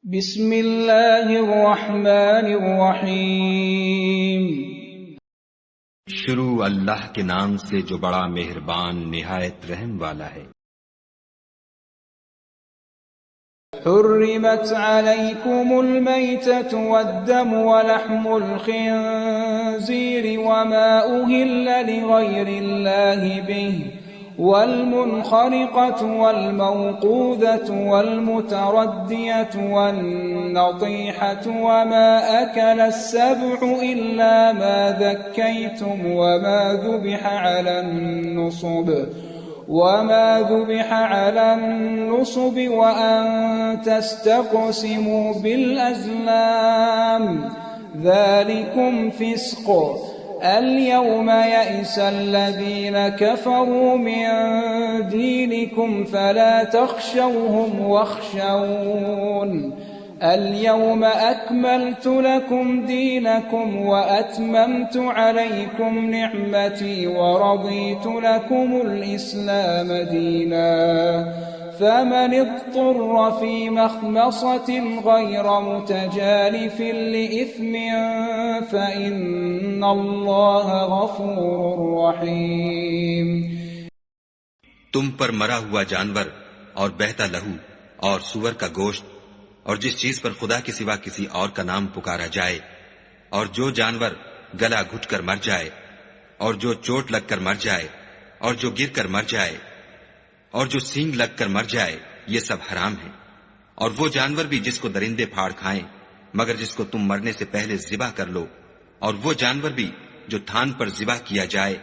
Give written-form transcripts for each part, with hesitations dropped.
بسم اللہ الرحمن الرحیم۔ شروع اللہ کے نام سے جو بڑا مہربان نہایت رحم والا ہے۔ حرمت علیکم المیتۃ والدم ولحم الخنزیر وما أهل لغیر اللہ به والمنخنقة والموقوذة والمتردية والنطيحة وما أكل السبع إلا ما ذكيتم وما ذبح على النصب وأن تستقسموا بالأزلام ذلكم فسق۔ اليوم يئس الذين كفروا من دينكم فلا تخشوهم واخشون اليوم أكملت لكم دينكم وأتممت عليكم نعمتي ورضيت لكم الإسلام دينا فمن اضطر في مخمصة غير متجانف لإثم فإن الله غفور رحيم۔ تم پر مرا ہوا جانور اور بہتا لہو اور سور کا گوشت اور جس چیز پر خدا کے سوا کسی اور کا نام پکارا جائے اور جو جانور گلا گھٹ کر مر جائے اور جو چوٹ لگ کر مر جائے اور جو گر کر مر جائے اور جو سینگ لگ کر مر جائے، یہ سب حرام ہے۔ اور وہ جانور بھی جس کو درندے پھاڑ کھائیں مگر جس کو تم مرنے سے پہلے ذبح کر لو، اور وہ جانور بھی جو تھان پر ذبح کیا جائے،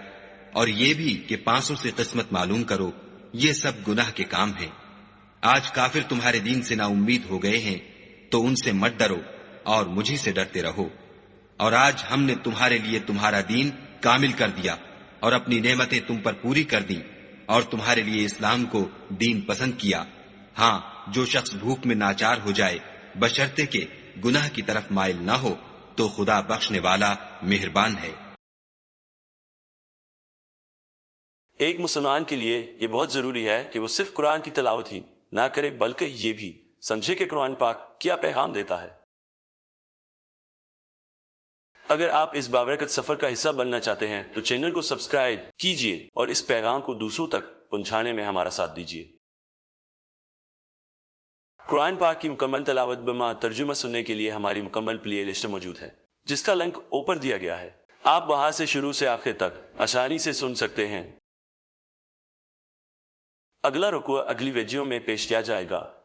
اور یہ بھی کہ پانسوں سے قسمت معلوم کرو، یہ سب گناہ کے کام ہیں۔ آج کافر تمہارے دین سے نا امید ہو گئے ہیں تو ان سے مت ڈرو اور مجھے سے ڈرتے رہو۔ اور آج ہم نے تمہارے لیے تمہارا دین کامل کر دیا اور اپنی نعمتیں تم پر پوری کر دی اور تمہارے لیے اسلام کو دین پسند کیا۔ ہاں، جو شخص بھوک میں ناچار ہو جائے بشرطے کہ گناہ کی طرف مائل نہ ہو تو خدا بخشنے والا مہربان ہے۔ ایک مسلمان کے لیے یہ بہت ضروری ہے کہ وہ صرف قرآن کی تلاوت ہی نہ کرے بلکہ یہ بھی سمجھے کہ قرآن پاک کیا پیغام دیتا ہے۔ اگر آپ اس بابرکت سفر کا حصہ بننا چاہتے ہیں تو چینل کو سبسکرائب کیجئے اور اس پیغام کو دوسروں تک پہنچانے میں ہمارا ساتھ دیجئے۔ قرآن پاک کی مکمل تلاوت بما ترجمہ سننے کے لیے ہماری مکمل پلے لسٹ موجود ہے جس کا لنک اوپر دیا گیا ہے۔ آپ وہاں سے شروع سے آخر تک آسانی سے سن سکتے ہیں۔ اگلا رکوع اگلی ویڈیو میں پیش کیا جائے گا۔